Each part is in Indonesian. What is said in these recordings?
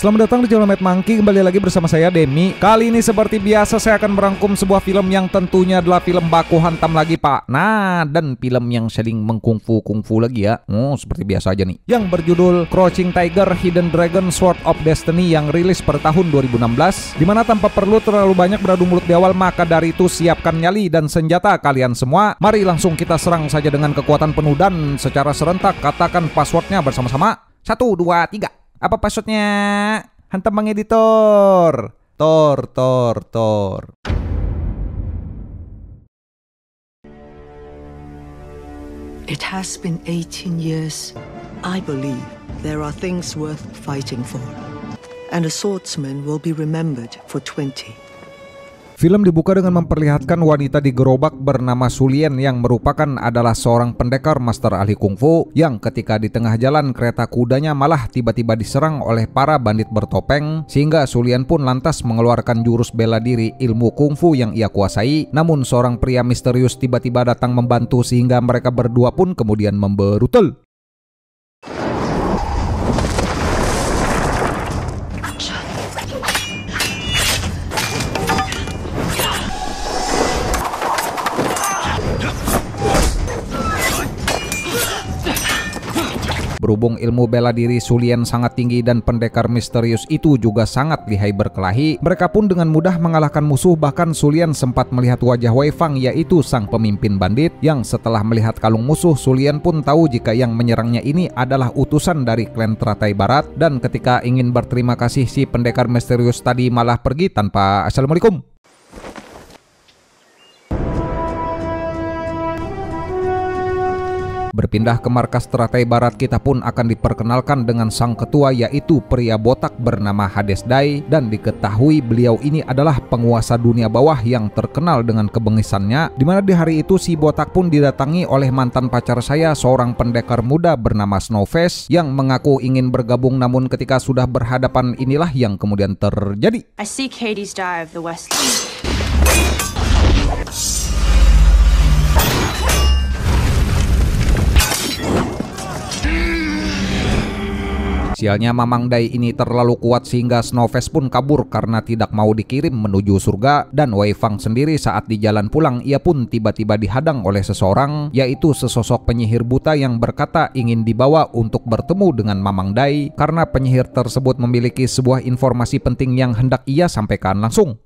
Selamat datang di channel Mad Monkey, kembali lagi bersama saya Demi. Kali ini seperti biasa saya akan merangkum sebuah film yang tentunya adalah film baku hantam lagi pak. Nah, dan film yang sering mengkungfu lagi ya. Seperti biasa aja nih. Yang berjudul Crouching Tiger, Hidden Dragon, Sword of Destiny yang rilis per tahun 2016. Dimana tanpa perlu terlalu banyak beradu mulut di awal, maka dari itu siapkan nyali dan senjata kalian semua. Mari langsung kita serang saja dengan kekuatan penuh dan secara serentak katakan passwordnya bersama-sama. 1, 2, 3. Apa passwordnya? Hantam Bang Editor. Tor. It has been 18 years. I believe there are things worth fighting for. And a swordsman will be remembered for 20. Film dibuka dengan memperlihatkan wanita di gerobak bernama Sulien yang merupakan adalah seorang pendekar master ahli kungfu yang ketika di tengah jalan kereta kudanya malah tiba-tiba diserang oleh para bandit bertopeng sehingga Sulien pun lantas mengeluarkan jurus bela diri ilmu kungfu yang ia kuasai. Namun seorang pria misterius tiba-tiba datang membantu sehingga mereka berdua pun kemudian memberutul. Berhubung ilmu bela diri Sulien sangat tinggi dan pendekar misterius itu juga sangat lihai berkelahi, mereka pun dengan mudah mengalahkan musuh. Bahkan Sulien sempat melihat wajah Wei Fang, yaitu sang pemimpin bandit, yang setelah melihat kalung musuh, Sulien pun tahu jika yang menyerangnya ini adalah utusan dari klan Teratai Barat. Dan ketika ingin berterima kasih, si pendekar misterius tadi malah pergi tanpa assalamualaikum. Berpindah ke markas Teratai Barat, kita pun akan diperkenalkan dengan sang ketua, yaitu pria botak bernama Hades Dai, dan diketahui beliau ini adalah penguasa dunia bawah yang terkenal dengan kebengisannya, dimana di hari itu si botak pun didatangi oleh mantan pacar saya, seorang pendekar muda bernama Snowface yang mengaku ingin bergabung. Namun ketika sudah berhadapan, inilah yang kemudian terjadi. I seek Hades Dai of the West. Sialnya Mamang Dai ini terlalu kuat sehingga Snowface pun kabur karena tidak mau dikirim menuju surga. Dan Wei Fang sendiri saat di jalan pulang, ia pun tiba-tiba dihadang oleh seseorang, yaitu sesosok penyihir buta yang berkata ingin dibawa untuk bertemu dengan Mamang Dai karena penyihir tersebut memiliki sebuah informasi penting yang hendak ia sampaikan langsung.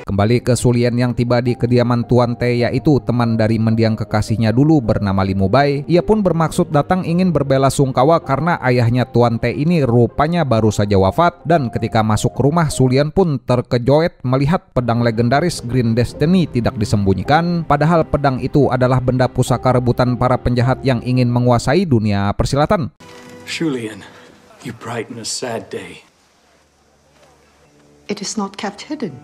Kembali ke Sulien yang tiba di kediaman Tuan Te, yaitu teman dari mendiang kekasihnya dulu bernama Li Mubai. Ia pun bermaksud datang ingin berbela sungkawa karena ayahnya Tuan Te ini rupanya baru saja wafat. Dan ketika masuk ke rumah, Sulien pun terkejut melihat pedang legendaris Green Destiny tidak disembunyikan. Padahal pedang itu adalah benda pusaka rebutan para penjahat yang ingin menguasai dunia persilatan. Sulien, you brighten a sad day. It is not kept hidden.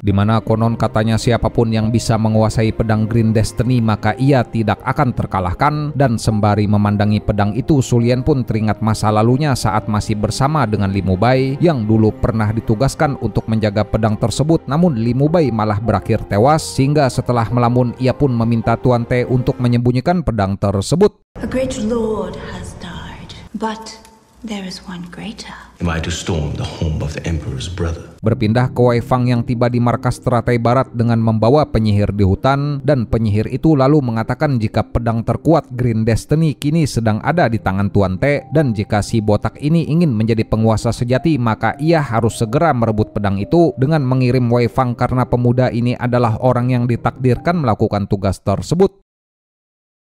Dimana konon katanya siapapun yang bisa menguasai pedang Green Destiny maka ia tidak akan terkalahkan. Dan sembari memandangi pedang itu, Sulien pun teringat masa lalunya saat masih bersama dengan Li Mubai yang dulu pernah ditugaskan untuk menjaga pedang tersebut. Namun Li Mubai malah berakhir tewas, sehingga setelah melamun ia pun meminta Tuan Te untuk menyembunyikan pedang tersebut. A great lord has died, but there is one greater. Am I to storm the home of the Emperor's brother? Berpindah ke Wei Fang yang tiba di markas Teratai Barat dengan membawa penyihir di hutan, dan penyihir itu lalu mengatakan jika pedang terkuat Green Destiny kini sedang ada di tangan Tuan Te, dan jika si botak ini ingin menjadi penguasa sejati maka ia harus segera merebut pedang itu dengan mengirim Wei Fang karena pemuda ini adalah orang yang ditakdirkan melakukan tugas tersebut.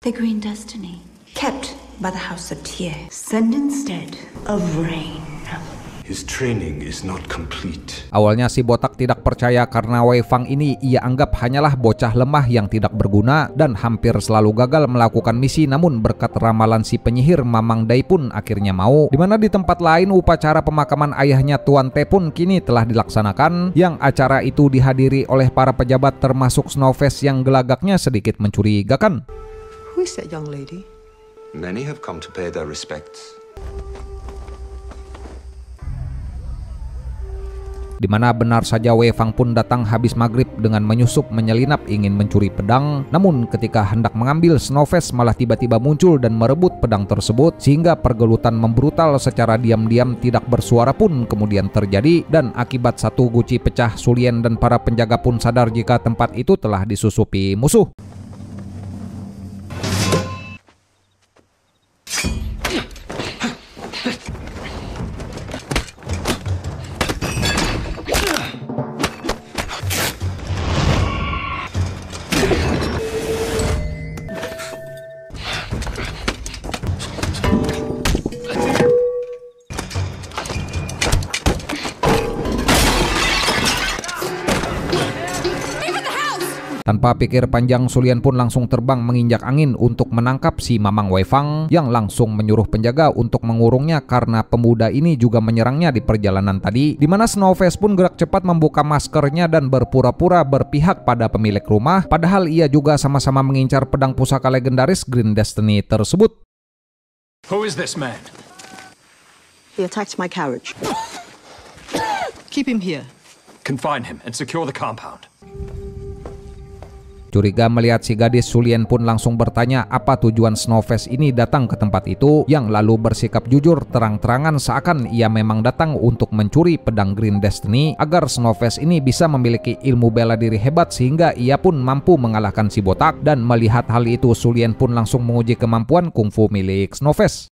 The Green Destiny, kept by the House of Tie, send instead of rain. His training is not complete. Awalnya si botak tidak percaya karena Wei Fang ini ia anggap hanyalah bocah lemah yang tidak berguna dan hampir selalu gagal melakukan misi, namun berkat ramalan si penyihir Mamang Dai pun akhirnya mau. Dimana di tempat lain upacara pemakaman ayahnya Tuan Te pun kini telah dilaksanakan, yang acara itu dihadiri oleh para pejabat termasuk Snowface yang gelagaknya sedikit mencurigakan. Who is that young lady? Many have come to pay their respects. Di mana benar saja Wei Fang pun datang habis maghrib dengan menyusup menyelinap ingin mencuri pedang. Namun ketika hendak mengambil, Snowface malah tiba-tiba muncul dan merebut pedang tersebut, sehingga pergelutan membrutal secara diam-diam tidak bersuara pun kemudian terjadi, dan akibat satu guci pecah, Sulien dan para penjaga pun sadar jika tempat itu telah disusupi musuh. Tanpa pikir panjang, Sulien pun langsung terbang menginjak angin untuk menangkap si Mamang Wei Fang, yang langsung menyuruh penjaga untuk mengurungnya karena pemuda ini juga menyerangnya di perjalanan tadi. Di mana Snowface pun gerak cepat membuka maskernya dan berpura-pura berpihak pada pemilik rumah, padahal ia juga sama-sama mengincar pedang pusaka legendaris Green Destiny tersebut. Who is this man? He attacked my carriage. Keep him here. Confine him and secure the compound. Curiga melihat si gadis, Sulien pun langsung bertanya apa tujuan Snowface ini datang ke tempat itu, yang lalu bersikap jujur terang-terangan seakan ia memang datang untuk mencuri pedang Green Destiny agar Snowface ini bisa memiliki ilmu bela diri hebat sehingga ia pun mampu mengalahkan si botak. Dan melihat hal itu, Sulien pun langsung menguji kemampuan kungfu milik Snowface.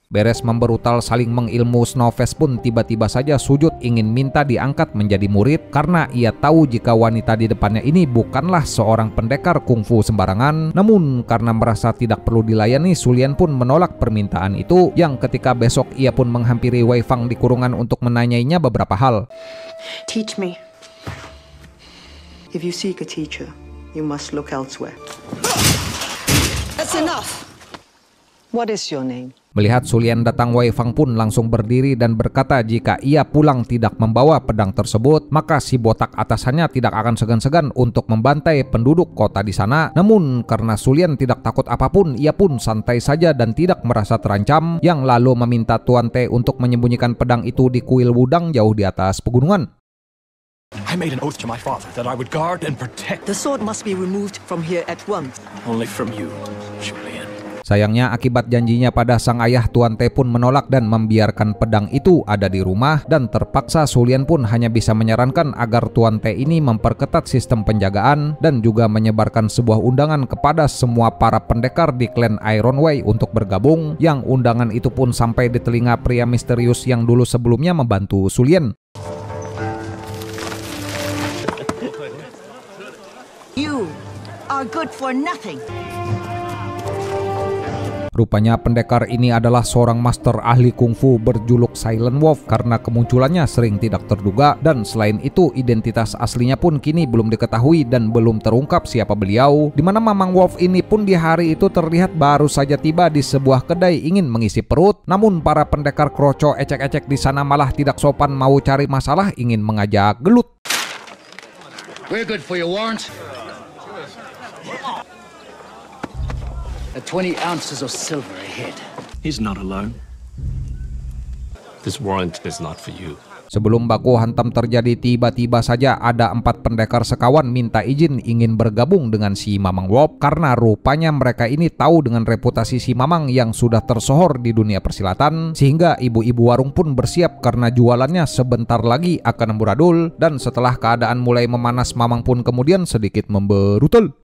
Beres memberutal saling mengilmu, Snowface pun tiba-tiba saja sujud ingin minta diangkat menjadi murid karena ia tahu jika wanita di depannya ini bukanlah seorang pendekar kungfu sembarangan. Namun karena merasa tidak perlu dilayani, Sulien pun menolak permintaan itu, yang ketika besok ia pun menghampiri Wei Fang di kurungan untuk menanyainya beberapa hal. Teach me. If you seek a teacher, you must look elsewhere. That's enough. What is your name? Melihat Sulien datang, Wei Fang pun langsung berdiri dan berkata jika ia pulang tidak membawa pedang tersebut, maka si botak atasannya tidak akan segan-segan untuk membantai penduduk kota di sana. Namun karena Sulien tidak takut apapun, ia pun santai saja dan tidak merasa terancam, yang lalu meminta Tuan Te untuk menyembunyikan pedang itu di kuil Wudang jauh di atas pegunungan. I made an oath to my father that I would guard and protect. The sword must be removed from here at once. Only from you, Julian. Sayangnya akibat janjinya pada sang ayah, Tuan Te pun menolak dan membiarkan pedang itu ada di rumah, dan terpaksa Sulien pun hanya bisa menyarankan agar Tuan Te ini memperketat sistem penjagaan dan juga menyebarkan sebuah undangan kepada semua para pendekar di klan Iron Way untuk bergabung, yang undangan itu pun sampai di telinga pria misterius yang dulu sebelumnya membantu Sulien. You are good for nothing. Rupanya pendekar ini adalah seorang master ahli kungfu berjuluk Silent Wolf karena kemunculannya sering tidak terduga, dan selain itu identitas aslinya pun kini belum diketahui dan belum terungkap siapa beliau. Dimana Mamang Wolf ini pun di hari itu terlihat baru saja tiba di sebuah kedai ingin mengisi perut, namun para pendekar kroco ecek-ecek di sana malah tidak sopan mau cari masalah ingin mengajak gelut. We're good for your warrant. At 20 ounces of silver a head. He's not alone. This warrant is not for you. Sebelum baku hantam terjadi, tiba-tiba saja ada 4 pendekar sekawan minta izin ingin bergabung dengan si Mamang Wolf karena rupanya mereka ini tahu dengan reputasi si Mamang yang sudah tersohor di dunia persilatan, sehingga ibu-ibu warung pun bersiap karena jualannya sebentar lagi akan amburadul. Dan setelah keadaan mulai memanas, Mamang pun kemudian sedikit memberutul.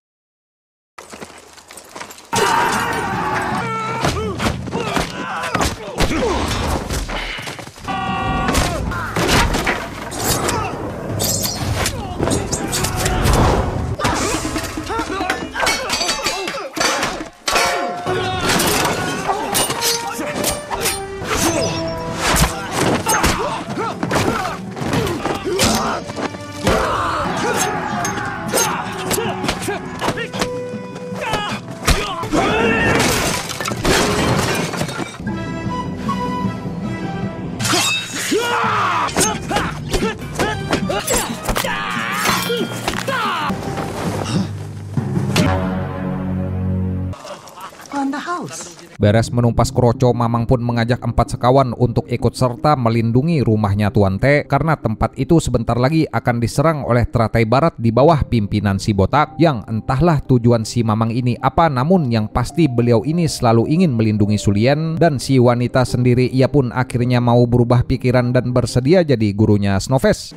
Beres menumpas kroco, Mamang pun mengajak 4 sekawan untuk ikut serta melindungi rumahnya Tuan T karena tempat itu sebentar lagi akan diserang oleh teratai barat di bawah pimpinan si botak yang entahlah tujuan si Mamang ini apa, namun yang pasti beliau ini selalu ingin melindungi Sulien dan si wanita sendiri. Ia pun akhirnya mau berubah pikiran dan bersedia jadi gurunya Snowface.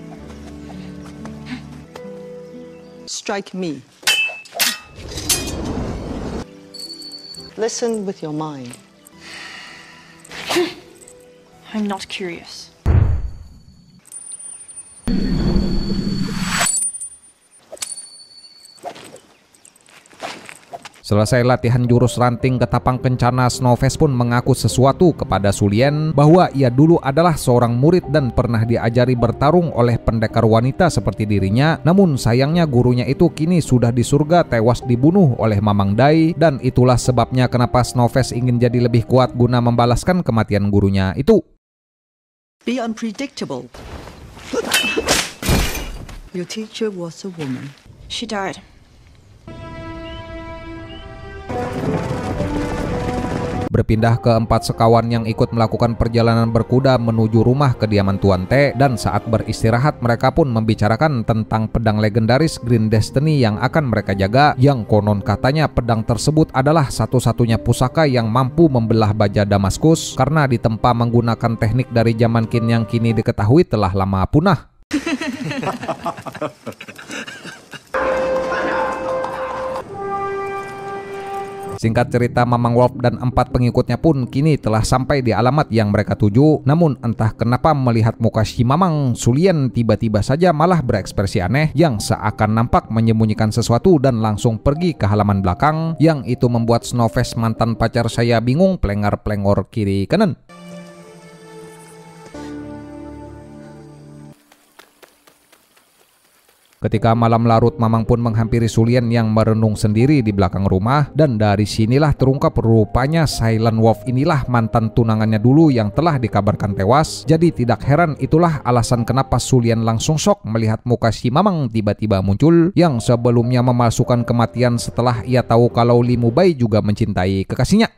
Strike me. Listen with your mind. I'm not curious. Selesai latihan jurus ranting ketapang kencana, Snowface pun mengaku sesuatu kepada Sulien bahwa ia dulu adalah seorang murid dan pernah diajari bertarung oleh pendekar wanita seperti dirinya. Namun sayangnya gurunya itu kini sudah di surga tewas dibunuh oleh Mamang Dai, dan itulah sebabnya kenapa Snowface ingin jadi lebih kuat guna membalaskan kematian gurunya itu. Be unpredictable. Your teacher was a woman. She died. Berpindah ke 4 sekawan yang ikut melakukan perjalanan berkuda menuju rumah kediaman Tuan T, dan saat beristirahat mereka pun membicarakan tentang pedang legendaris Green Destiny yang akan mereka jaga, yang konon katanya pedang tersebut adalah satu-satunya pusaka yang mampu membelah baja Damaskus karena ditempa menggunakan teknik dari zaman Qin yang kini diketahui telah lama punah. Singkat cerita, Mamang Wolf dan 4 pengikutnya pun kini telah sampai di alamat yang mereka tuju. Namun entah kenapa melihat muka si Mamang, Sulien tiba-tiba saja malah berekspresi aneh yang seakan nampak menyembunyikan sesuatu dan langsung pergi ke halaman belakang, yang itu membuat Snowface mantan pacar saya bingung plengar-plengor kiri kanan. Ketika malam larut, Mamang pun menghampiri Sulien yang merenung sendiri di belakang rumah, dan dari sinilah terungkap rupanya Silent Wolf inilah mantan tunangannya dulu yang telah dikabarkan tewas. Jadi tidak heran itulah alasan kenapa Sulien langsung shock melihat muka si Mamang tiba-tiba muncul, yang sebelumnya memalsukan kematian setelah ia tahu kalau Li Mubai juga mencintai kekasihnya.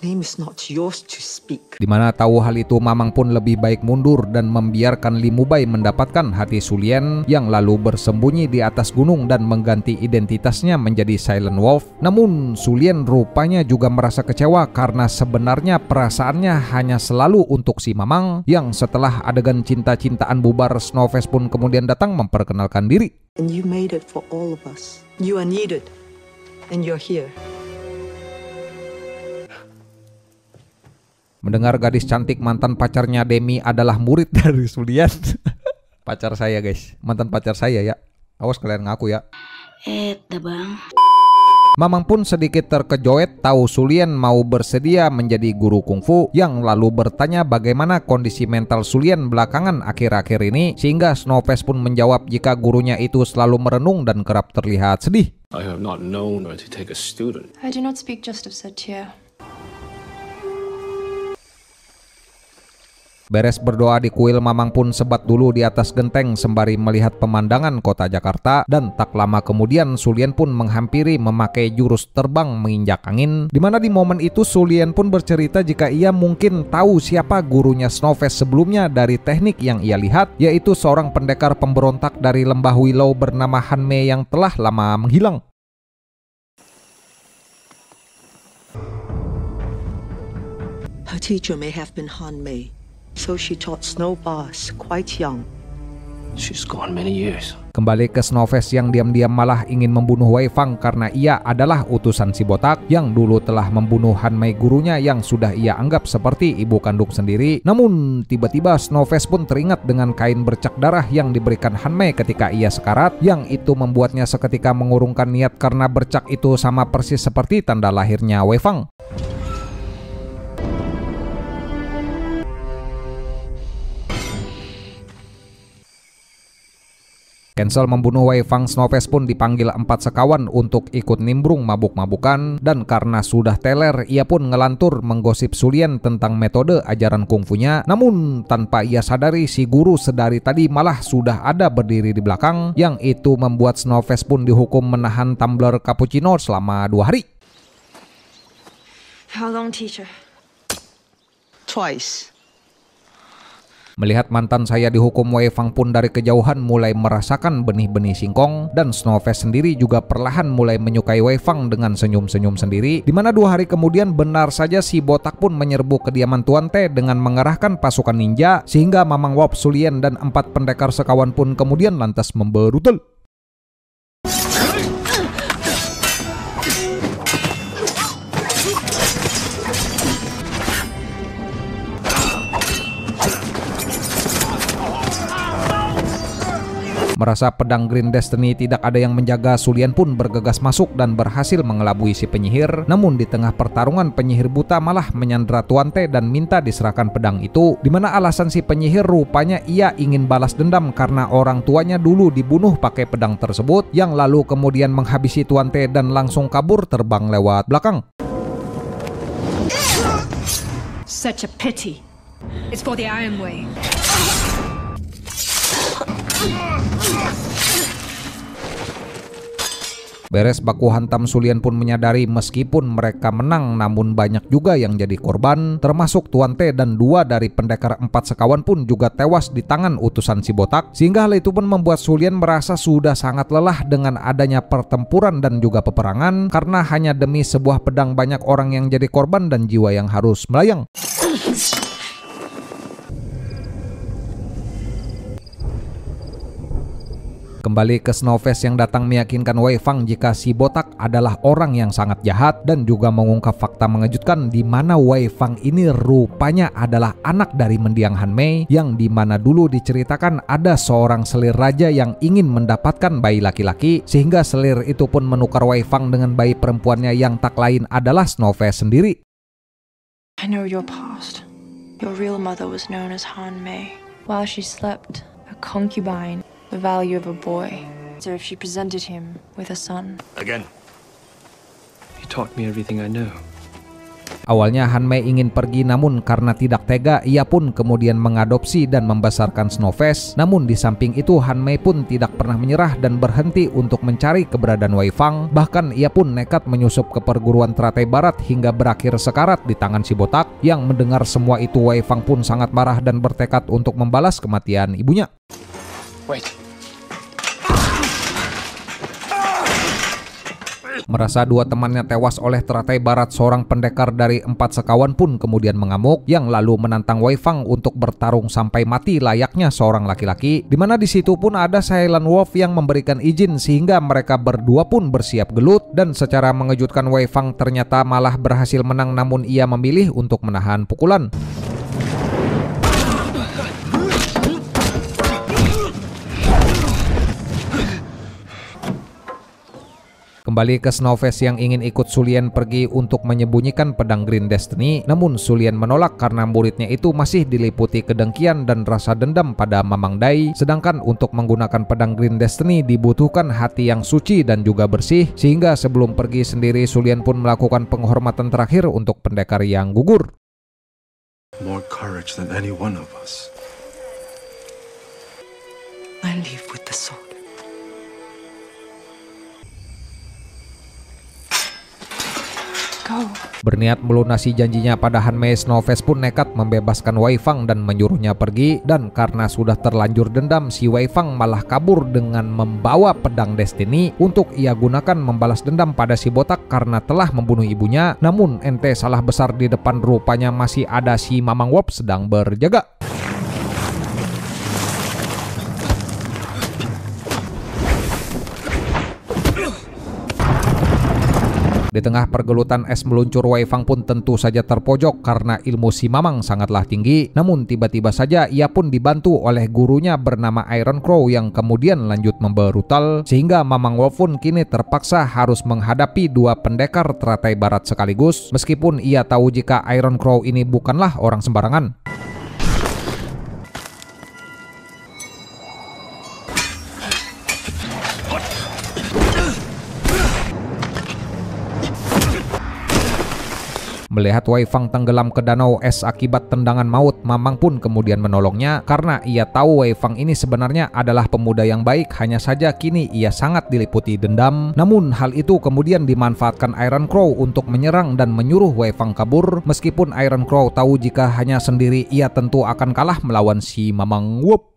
Name is not yours to speak. Dimana tahu hal itu, Mamang pun lebih baik mundur dan membiarkan Li Mubai mendapatkan hati Sulien yang lalu bersembunyi di atas gunung dan mengganti identitasnya menjadi Silent Wolf. Namun Sulien rupanya juga merasa kecewa karena sebenarnya perasaannya hanya selalu untuk si Mamang, yang setelah adegan cinta-cintaan bubar, Snowface pun kemudian datang memperkenalkan diri. And you made it for all of us. You are needed. And you're here. Mendengar gadis cantik mantan pacarnya Demi adalah murid dari Sulien. Pacar saya guys, mantan pacar saya ya. Awas kalian ngaku ya. Bang. Mamang pun sedikit terkejut tahu Sulien mau bersedia menjadi guru kungfu, yang lalu bertanya bagaimana kondisi mental Sulien belakangan akhir-akhir ini, sehingga Snowface pun menjawab jika gurunya itu selalu merenung dan kerap terlihat sedih. I have not known her to take a student. I do not speak just of Satya. Beres berdoa di kuil, Mamang pun sebat dulu di atas genteng sembari melihat pemandangan kota Jakarta, dan tak lama kemudian Sulien pun menghampiri memakai jurus terbang menginjak angin, dimana di momen itu Sulien pun bercerita jika ia mungkin tahu siapa gurunya Snowface sebelumnya dari teknik yang ia lihat, yaitu seorang pendekar pemberontak dari lembah Willow bernama Han Mei yang telah lama menghilang. Her teacher may have been Han Mei. So she taught Snowpass quite young. She's gone many years. Kembali ke Snowface yang diam-diam malah ingin membunuh Wei Fang karena ia adalah utusan si botak yang dulu telah membunuh Han Mei gurunya yang sudah ia anggap seperti ibu kandung sendiri. Namun tiba-tiba Snowface pun teringat dengan kain bercak darah yang diberikan Han Mei ketika ia sekarat, yang itu membuatnya seketika mengurungkan niat karena bercak itu sama persis seperti tanda lahirnya Wei Fang. Cancel membunuh Wei Fang, Snowface pun dipanggil 4 sekawan untuk ikut nimbrung mabuk-mabukan, dan karena sudah teler, ia pun ngelantur menggosip Su Lian tentang metode ajaran kungfunya. Namun tanpa ia sadari, si guru sedari tadi malah sudah ada berdiri di belakang, yang itu membuat Snowface pun dihukum menahan tumbler cappuccino selama 2 hari. How long, teacher? Twice. Melihat mantan saya dihukum, Wei Fang pun dari kejauhan mulai merasakan benih-benih singkong, dan Snowface sendiri juga perlahan mulai menyukai Wei Fang dengan senyum-senyum sendiri. Dimana 2 hari kemudian benar saja si botak pun menyerbu kediaman Tuan Te dengan mengerahkan pasukan ninja, sehingga Mamang Wop, Su Lian, dan 4 pendekar sekawan pun kemudian lantas memberutul. Merasa pedang Green Destiny tidak ada yang menjaga, Su Lian pun bergegas masuk dan berhasil mengelabui si penyihir. Namun di tengah pertarungan, penyihir buta malah menyandra Tuan Te dan minta diserahkan pedang itu. Dimana alasan si penyihir rupanya ia ingin balas dendam karena orang tuanya dulu dibunuh pakai pedang tersebut, yang lalu kemudian menghabisi Tuan Te dan langsung kabur terbang lewat belakang. Such a pity. It's for the Iron Way. Beres baku hantam, Su Lian pun menyadari meskipun mereka menang, namun banyak juga yang jadi korban, termasuk Tuan Te, dan 2 dari pendekar 4 sekawan pun juga tewas di tangan utusan si botak. Sehingga hal itu pun membuat Su Lian merasa sudah sangat lelah dengan adanya pertempuran dan juga peperangan, karena hanya demi sebuah pedang banyak orang yang jadi korban dan jiwa yang harus melayang. Kembali ke Snowface yang datang meyakinkan Wei Fang jika si botak adalah orang yang sangat jahat, dan juga mengungkap fakta mengejutkan di mana Wei Fang ini rupanya adalah anak dari mendiang Han Mei, yang dimana dulu diceritakan ada seorang selir raja yang ingin mendapatkan bayi laki-laki, sehingga selir itu pun menukar Wei Fang dengan bayi perempuannya yang tak lain adalah Snowface sendiri. I know your past. Your real mother was known as Han Mei. While she slept, a concubine, the value of a boy. So if she presented him with a son. Again. You taught me everything I know. Awalnya Han Mei ingin pergi, namun karena tidak tega, ia pun kemudian mengadopsi dan membesarkan Snowface. Namun di samping itu, Han Mei pun tidak pernah menyerah dan berhenti untuk mencari keberadaan Wei Fang. Bahkan ia pun nekat menyusup ke perguruan teratai barat hingga berakhir sekarat di tangan si botak. Yang mendengar semua itu, Wei Fang pun sangat marah dan bertekad untuk membalas kematian ibunya. Wait. Merasa 2 temannya tewas oleh teratai barat, seorang pendekar dari 4 sekawan pun kemudian mengamuk, yang lalu menantang Wei Fang untuk bertarung sampai mati layaknya seorang laki-laki. Dimana di situ pun ada Silent Wolf yang memberikan izin, sehingga mereka berdua pun bersiap gelut, dan secara mengejutkan Wei Fang ternyata malah berhasil menang, namun ia memilih untuk menahan pukulan. Kembali ke Snowface yang ingin ikut Su Lian pergi untuk menyembunyikan pedang Green Destiny, namun Su Lian menolak karena muridnya itu masih diliputi kedengkian dan rasa dendam pada Mamang Dai. Sedangkan untuk menggunakan pedang Green Destiny dibutuhkan hati yang suci dan juga bersih, sehingga sebelum pergi sendiri Su Lian pun melakukan penghormatan terakhir untuk pendekar yang gugur. More courage than any one of us. I live with the sword. Berniat melunasi janjinya pada Han Mei, Snowface pun nekat membebaskan Wei Fang dan menyuruhnya pergi. Dan karena sudah terlanjur dendam, si Wei Fang malah kabur dengan membawa pedang Destiny untuk ia gunakan membalas dendam pada si botak karena telah membunuh ibunya. Namun ente salah besar, di depan rupanya masih ada si Mamang Wop sedang berjaga. Di tengah pergelutan es meluncur, Wei Fang pun tentu saja terpojok karena ilmu si Mamang sangatlah tinggi. Namun tiba-tiba saja ia pun dibantu oleh gurunya bernama Iron Crow yang kemudian lanjut memberutal, sehingga Mamang Wolf pun kini terpaksa harus menghadapi 2 pendekar teratai barat sekaligus, meskipun ia tahu jika Iron Crow ini bukanlah orang sembarangan. Melihat Wei Fang tenggelam ke danau es akibat tendangan maut, Mamang pun kemudian menolongnya karena ia tahu Wei Fang ini sebenarnya adalah pemuda yang baik, hanya saja kini ia sangat diliputi dendam. Namun hal itu kemudian dimanfaatkan Iron Crow untuk menyerang dan menyuruh Wei Fang kabur, meskipun Iron Crow tahu jika hanya sendiri ia tentu akan kalah melawan si Mamang. Wup.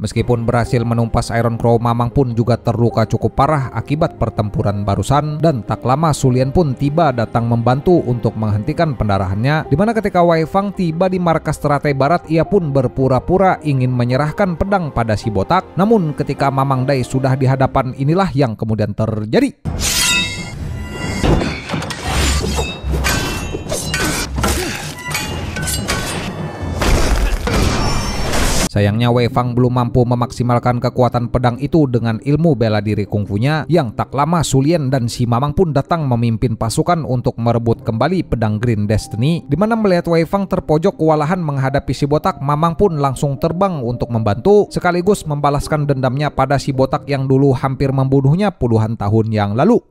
Meskipun berhasil menumpas Iron Crow, Mamang pun juga terluka cukup parah akibat pertempuran barusan, dan tak lama Su Lian pun tiba datang membantu untuk menghentikan pendarahannya, dimana ketika Wei Fang tiba di markas teratai barat, ia pun berpura-pura ingin menyerahkan pedang pada si botak. Namun ketika Mamang Dai sudah di hadapan, inilah yang kemudian terjadi. Sayangnya Wei Fang belum mampu memaksimalkan kekuatan pedang itu dengan ilmu bela diri kungfunya, yang tak lama Su Lian dan si Mamang pun datang memimpin pasukan untuk merebut kembali pedang Green Destiny. Dimana melihat Wei Fang terpojok kewalahan menghadapi si botak, Mamang pun langsung terbang untuk membantu, sekaligus membalaskan dendamnya pada si botak yang dulu hampir membunuhnya puluhan tahun yang lalu.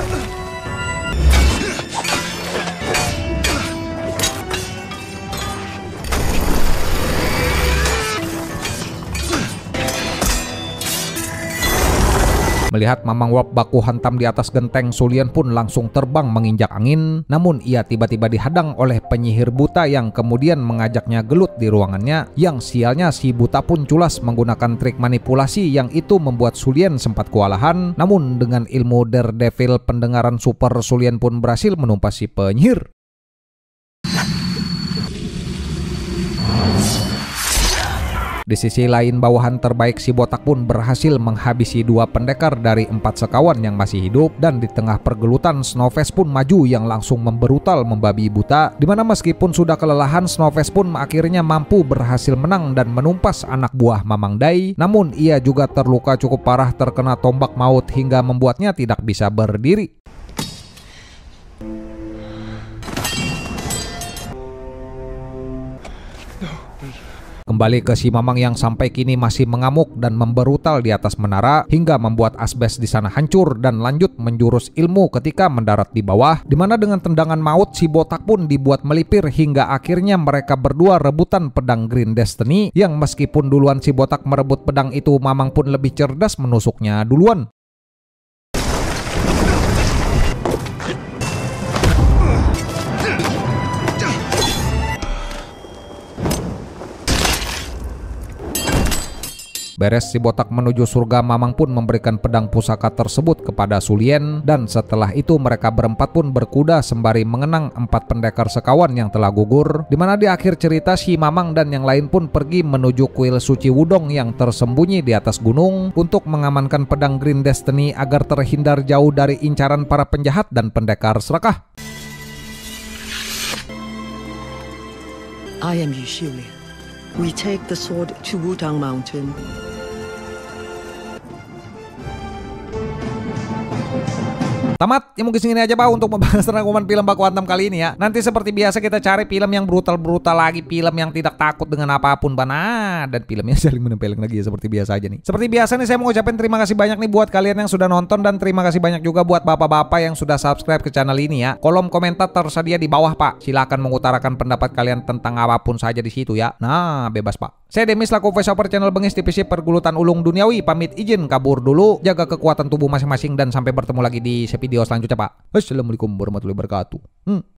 Melihat Mamang Wap baku hantam di atas genteng, Su Lian pun langsung terbang menginjak angin. Namun ia tiba-tiba dihadang oleh penyihir buta yang kemudian mengajaknya gelut di ruangannya. Yang sialnya si buta pun culas menggunakan trik manipulasi yang itu membuat Su Lian sempat kewalahan. Namun dengan ilmu Daredevil pendengaran super, Su Lian pun berhasil menumpas si penyihir. Di sisi lain, bawahan terbaik si botak pun berhasil menghabisi 2 pendekar dari 4 sekawan yang masih hidup, dan di tengah pergelutan Snowface pun maju yang langsung memberutal membabi buta, dimana meskipun sudah kelelahan, Snowface pun akhirnya mampu berhasil menang dan menumpas anak buah Mamang Dai. Namun ia juga terluka cukup parah terkena tombak maut hingga membuatnya tidak bisa berdiri. Kembali ke si Mamang yang sampai kini masih mengamuk dan memberutal di atas menara hingga membuat asbes di sana hancur, dan lanjut menjurus ilmu ketika mendarat di bawah, dimana dengan tendangan maut si botak pun dibuat melipir hingga akhirnya mereka berdua rebutan pedang Green Destiny, yang meskipun duluan si botak merebut pedang itu, Mamang pun lebih cerdas menusuknya duluan. Beres si botak menuju surga, Mamang pun memberikan pedang pusaka tersebut kepada Su Lian, dan setelah itu mereka berempat pun berkuda sembari mengenang 4 pendekar sekawan yang telah gugur, dimana di akhir cerita si Mamang dan yang lain pun pergi menuju kuil suci Wudong yang tersembunyi di atas gunung untuk mengamankan pedang Green Destiny agar terhindar jauh dari incaran para penjahat dan pendekar serakah. I am Yu Xiulian. We take the sword to Wudang Mountain. Tamat, ya mungkin segini aja Pak untuk membahas rangkuman film Baku Hantam kali ini ya. Nanti seperti biasa kita cari film yang brutal-brutal lagi, film yang tidak takut dengan apapun Bana, dan filmnya saling menempeleng lagi ya seperti biasa aja nih. Seperti biasa nih saya mau ucapin terima kasih banyak nih buat kalian yang sudah nonton, dan terima kasih banyak juga buat bapak-bapak yang sudah subscribe ke channel ini ya. Kolom komentar tersedia di bawah Pak. Silakan mengutarakan pendapat kalian tentang apapun saja di situ ya. Nah, bebas Pak. Saya Demi selaku voiceover channel Bengis Divisi Pergulutan Ulung Duniawi pamit izin kabur dulu. Jaga kekuatan tubuh masing-masing dan sampai bertemu lagi di video selanjutnya Pak. Wassalamualaikum warahmatullahi wabarakatuh.